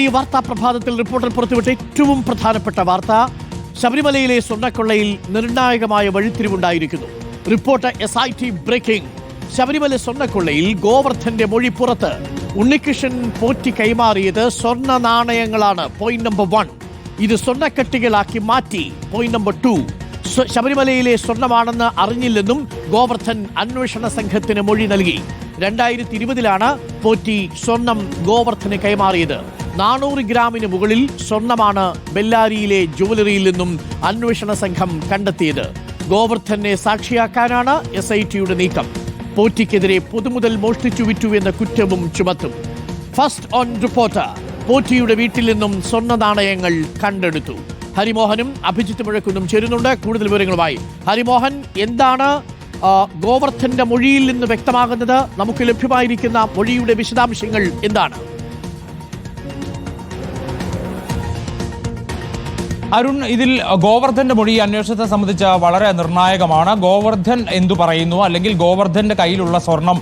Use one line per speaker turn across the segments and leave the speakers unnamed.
ഈ വാർത്താ പ്രഭാതത്തിൽ റിപ്പോർട്ടർ പുറത്തുവിട്ട ഏറ്റവും പ്രധാനപ്പെട്ട വാർത്ത, ശബരിമലയിലെ സ്വർണ്ണക്കൊള്ളയിൽ നിർണായകമായ വഴിത്തിരിവുണ്ടായിരിക്കുന്നു. Reporter SIT breaking. ശബരിമല സ്വർണ്ണക്കൊള്ളയിൽ ഗോവർദ്ധന്റെ മൊഴി പുറത്ത്. ഉണ്ണികൃഷ്ണൻ പോറ്റി കൈമാറിയത് സ്വർണ്ണ നാണയങ്ങളാണ്. Point number 1. ഇത് സ്വർണ്ണക്കട്ടികളാക്കി മാറ്റി. Point number 2. ശബരിമലയിലെ സ്വർണ്ണമാണെന്ന് അറിഞ്ഞില്ലെന്നും ഗോവർദ്ധൻ അന്വേഷണ സംഘത്തിന് മൊഴി നൽകി. 2020 പോറ്റി സ്വർണം ഗോവർദ്ധന് കൈമാറിയത്. 400 ഗ്രാമിന് മുകളിൽ സ്വർണമാണ് ബെല്ലാരിയിലെ ജുവലറിയിൽ നിന്നും അന്വേഷണ സംഘം കണ്ടെത്തിയത്. ഗോവർദ്ധനെ സാക്ഷിയാക്കാനാണ് SITയുടെ നീക്കം. പോറ്റിക്കെതിരെ പൊതുമുതൽ മോഷ്ടിച്ചു വിറ്റു എന്ന കുറ്റവും ചുമത്തും. First on reporter. പോറ്റിയുടെ വീട്ടിൽ നിന്നും സ്വർണ്ണ നാണയങ്ങൾ കണ്ടെടുത്തു. ഹരിമോഹനും അഭിജിത്ത് മുഴക്കുന്നും ചേരുന്നുണ്ട് കൂടുതൽ വിവരങ്ങളുമായി. ഹരിമോഹൻ, എന്താണ് ഗോവർദ്ധന്റെ മൊഴിയിൽ നിന്ന് വ്യക്തമാകുന്നത്? നമുക്ക് ലഭ്യമായിരിക്കുന്ന മൊഴിയുടെ വിശദാംശങ്ങൾ എന്താണ്?
അരുൺ, ഇതിൽ ഗോവർദ്ധന്റെ മൊഴി അന്വേഷണത്തെ സംബന്ധിച്ച് വളരെ നിർണായകമാണ്. ഗോവർദ്ധൻ എന്തു പറയുന്നു, അല്ലെങ്കിൽ ഗോവർദ്ധന്റെ കയ്യിലുള്ള സ്വർണം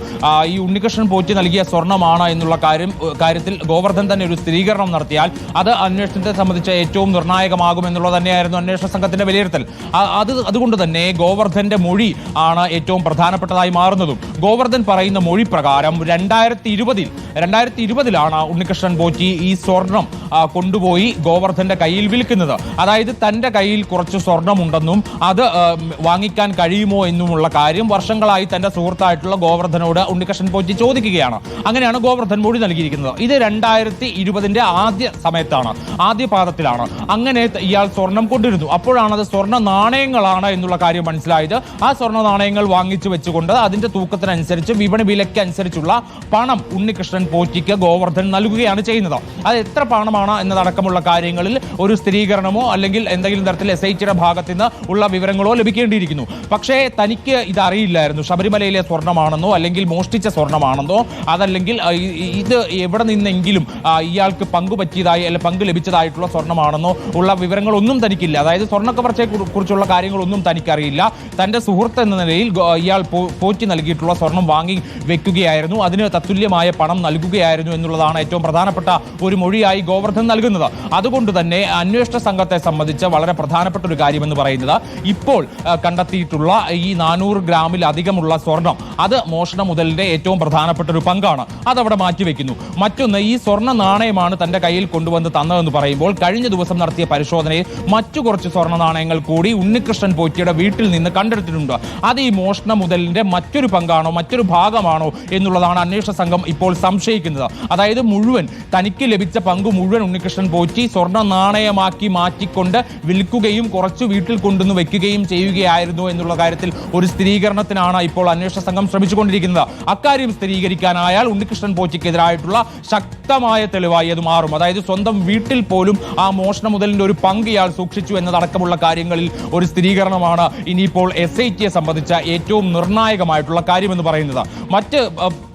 ഈ ഉണ്ണികൃഷ്ണൻ പോറ്റി നൽകിയ സ്വർണമാണ് എന്നുള്ള കാര്യത്തിൽ ഗോവർദ്ധൻ തന്നെ ഒരു സ്ഥിരീകരണം നടത്തിയാൽ അത് അന്വേഷണത്തെ സംബന്ധിച്ച് ഏറ്റവും നിർണായകമാകുമെന്നുള്ളത് തന്നെയായിരുന്നു അന്വേഷണ സംഘത്തിന്റെ വിലയിരുത്തൽ. അതുകൊണ്ട് തന്നെ ഗോവർദ്ധന്റെ മൊഴി ആണ് ഏറ്റവും പ്രധാനപ്പെട്ടതായി മാറുന്നതും. ഗോവർദ്ധൻ പറയുന്ന മൊഴി പ്രകാരം 2020 ഉണ്ണികൃഷ്ണൻ പോറ്റി ഈ സ്വർണം കൊണ്ടുപോയി ഗോവർദ്ധന്റെ കയ്യിൽ വിൽക്കുന്നത്. അതായത് തന്റെ കയ്യിൽ കുറച്ച് സ്വർണമുണ്ടെന്നും അത് വാങ്ങിക്കാൻ കഴിയുമോ എന്നുമുള്ള കാര്യം വർഷങ്ങളായി തന്റെ സുഹൃത്തായിട്ടുള്ള ഗോവർദ്ധനോട് ഉണ്ണികൃഷ്ണൻ പോറ്റി ചോദിക്കുകയാണ്. അങ്ങനെയാണ് ഗോവർദ്ധൻ മൊഴി നൽകിയിരിക്കുന്നത്. ഇത് 2020 ആദ്യ പാദത്തിലാണ്. അങ്ങനെ ഇയാൾ സ്വർണം കൊണ്ടിരുന്നു. അപ്പോഴാണ് അത് സ്വർണ്ണ നാണയങ്ങളാണ് എന്നുള്ള കാര്യം മനസ്സിലായത്. ആ സ്വർണ്ണ നാണയങ്ങൾ വാങ്ങിച്ചു വെച്ചുകൊണ്ട് അതിന്റെ തൂക്കത്തിനനുസരിച്ച് വിപണി വിലയ്ക്കനുസരിച്ചുള്ള പണം ഉണ്ണികൃഷ്ണൻ പോറ്റിക്ക് ഗോവർദ്ധൻ നൽകുകയാണ് ചെയ്യുന്നത്. അത് എത്ര പണമാണ് എന്നതടക്കമുള്ള കാര്യങ്ങളിൽ ഒരു സ്ഥിരീകരണമോ അല്ലെങ്കിൽ എന്തെങ്കിലും തരത്തിൽ SITയുടെ ഭാഗത്ത് നിന്ന് ഉള്ള വിവരങ്ങളോ ലഭിക്കേണ്ടിയിരിക്കുന്നു. പക്ഷേ തനിക്ക് ഇത് അറിയില്ലായിരുന്നു. ശബരിമലയിലെ സ്വർണ്ണമാണെന്നോ അല്ലെങ്കിൽ മോഷ്ടിച്ച സ്വർണ്ണമാണെന്നോ അതല്ലെങ്കിൽ ഇത് എവിടെ നിന്നെങ്കിലും ഇയാൾക്ക് പങ്കുപറ്റിയതായി അല്ലെങ്കിൽ പങ്ക് ലഭിച്ചതായിട്ടുള്ള സ്വർണ്ണമാണെന്നോ ഉള്ള വിവരങ്ങളൊന്നും തനിക്കില്ല. അതായത് സ്വർണ്ണക്കവർച്ചയെ കുറിച്ചുള്ള കാര്യങ്ങളൊന്നും തനിക്കറിയില്ല. തന്റെ സുഹൃത്ത് എന്ന നിലയിൽ ഇയാൾ പോറ്റി നൽകിയിട്ടുള്ള സ്വർണം വാങ്ങി വെക്കുകയായിരുന്നു, അതിന് തത്തുല്യമായ പണം നൽകുകയായിരുന്നു എന്നുള്ളതാണ് ഏറ്റവും പ്രധാനപ്പെട്ട ഒരു മൊഴിയായി ഗോവർദ്ധൻ നൽകുന്നത്. അതുകൊണ്ട് തന്നെ അന്വേഷണ സംഘത്തെ സംബന്ധിച്ച് വളരെ പ്രധാനപ്പെട്ട ഒരു കാര്യമെന്ന് പറയുന്നത് ഇപ്പോൾ കണ്ടെത്തിയിട്ടുള്ള ഈ 400 ഗ്രാമിലധികമുള്ള സ്വർണം അത് മോഷണ മുതലിന്റെ ഏറ്റവും പ്രധാനപ്പെട്ട ഒരു പങ്കാണ്. അതവിടെ മാറ്റിവെക്കുന്നു. മറ്റൊന്ന്, ഈ സ്വർണ്ണ നാണയമാണ് തന്റെ കയ്യിൽ കൊണ്ടുവന്ന് തന്നതെന്ന് പറയുമ്പോൾ കഴിഞ്ഞ ദിവസം നടത്തിയ പരിശോധനയിൽ മറ്റു കുറച്ച് സ്വർണ്ണ നാണയങ്ങൾ കൂടി ഉണ്ണികൃഷ്ണൻ പോറ്റിയുടെ വീട്ടിൽ നിന്ന് കണ്ടെടുത്തിട്ടുണ്ട്. അത് ഈ മോഷണ മുതലിന്റെ മറ്റൊരു പങ്കാണോ മറ്റൊരു ഭാഗമാണോ എന്നുള്ളതാണ് അന്വേഷണ സംഘം ഇപ്പോൾ സംശയിക്കുന്നത്. അതായത് തനിക്ക് ലഭിച്ച പങ്ക് മുഴുവൻ ഉണ്ണികൃഷ്ണൻ പോറ്റി സ്വർണ്ണ നാണയമാക്കി മാറ്റിക്കൊണ്ട് വിൽക്കുകയും കുറച്ച് വീട്ടിൽ കൊണ്ടുവന്ന് വെക്കുകയും ചെയ്യുകയായിരുന്നു എന്നുള്ള കാര്യത്തിൽ ഒരു സ്ഥിരീകരണത്തിനാണ് ഇപ്പോൾ അന്വേഷണ സംഘം ശ്രമിച്ചുകൊണ്ടിരിക്കുന്നത്. അക്കാര്യം സ്ഥിരീകരിക്കാനായാൽ ഉണ്ണികൃഷ്ണൻ പോറ്റിക്കെതിരായിട്ടുള്ള ശക്തമായ തെളിവായി അത് മാറും. അതായത് സ്വന്തം വീട്ടിൽ പോലും ആ മോഷണ മുതലിന്റെ ഒരു പങ്ക് ഇയാൾ സൂക്ഷിച്ചു എന്നതടക്കമുള്ള കാര്യങ്ങളിൽ ഒരു സ്ഥിരീകരണമാണ് ഇനിയിപ്പോൾ SITയെ സംബന്ധിച്ച ഏറ്റവും നിർണായകമായിട്ടുള്ള കാര്യമെന്ന് പറയുന്നത്. മറ്റ്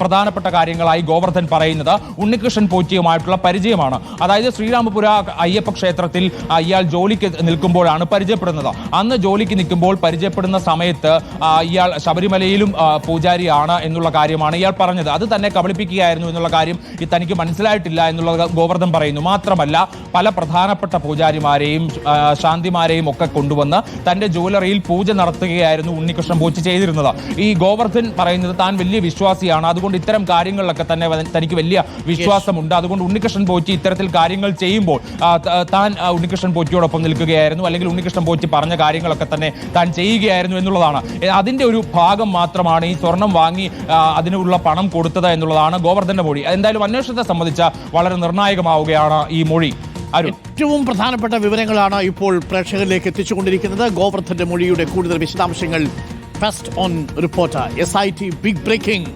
പ്രധാനപ്പെട്ട കാര്യങ്ങളായി ഗോവർദ്ധൻ പറയുന്നത് ഉണ്ണികൃഷ്ണൻ പോറ്റിയുമായിട്ടുള്ള പരിചയമാണ്. അതായത് ശ്രീരാമപുര അയ്യപ്പ ക്ഷേത്രത്തിൽ ഇയാൾ ജോലിക്ക് നിൽക്കുമ്പോഴാണ് പരിചയപ്പെടുന്നത്. അന്ന് ജോലിക്ക് നിൽക്കുമ്പോൾ പരിചയപ്പെടുന്ന സമയത്ത് ഇയാൾ ശബരിമലയിലും പൂജാരിയാണ് എന്നുള്ള കാര്യമാണ് ഇയാൾ പറഞ്ഞത്. അത് തന്നെ കബളിപ്പിക്കുകയായിരുന്നു എന്നുള്ള കാര്യം തനിക്ക് മനസ്സിലായിട്ടില്ല എന്നുള്ളത് ഗോവർദ്ധൻ പറയുന്നു. മാത്രമല്ല, പല പ്രധാനപ്പെട്ട പൂജാരിമാരെയും ശാന്തിമാരെയും ഒക്കെ കൊണ്ടുവന്ന് തന്റെ ജുവലറിയിൽ പൂജ നടത്തുകയായിരുന്നു ഉണ്ണികൃഷ്ണൻ പോറ്റി ചെയ്തിരുന്നത്. ഈ ഗോവർദ്ധൻ പറയുന്നത് താൻ വലിയ വിശ്വാസിയാണ്, അതുകൊണ്ട് ഇത്തരം കാര്യങ്ങളിലൊക്കെ തന്നെ തനിക്ക് വലിയ വിശ്വാസമുണ്ട്. അതുകൊണ്ട് ഉണ്ണികൃഷ്ണൻ പോറ്റി ഇത്തരത്തിൽ കാര്യങ്ങൾ ചെയ്യുമ്പോൾ താൻ ഉണ്ണികൃഷ്ണൻ പോറ്റിയോടൊപ്പം നിൽക്കുകയായിരുന്നു, അല്ലെങ്കിൽ ഉണ്ണികൃഷ്ണൻ പോറ്റി പറഞ്ഞ കാര്യങ്ങളൊക്കെ തന്നെ താൻ ചെയ്യുകയായിരുന്നു എന്നുള്ളതാണ്. അതിന്റെ ഒരു ഭാഗം മാത്രമാണ് ഈ സ്വർണം വാങ്ങി അതിനുള്ള പണം കൊടുത്തത് എന്നുള്ളതാണ് ഗോവർദ്ധന്റെ മൊഴി. എന്തായാലും അന്വേഷണത്തെ സംബന്ധിച്ച് വളരെ നിർണായകമാവുകയാണ് ഈ മൊഴി.
ഏറ്റവും പ്രധാനപ്പെട്ട വിവരങ്ങളാണ് ഇപ്പോൾ പ്രേക്ഷകരിലേക്ക് എത്തിച്ചുകൊണ്ടിരിക്കുന്നത്. ഗോവർദ്ധന്റെ മൊഴിയുടെ കൂടുതൽ വിശദാംശങ്ങൾ first on reporter. SIT big breaking.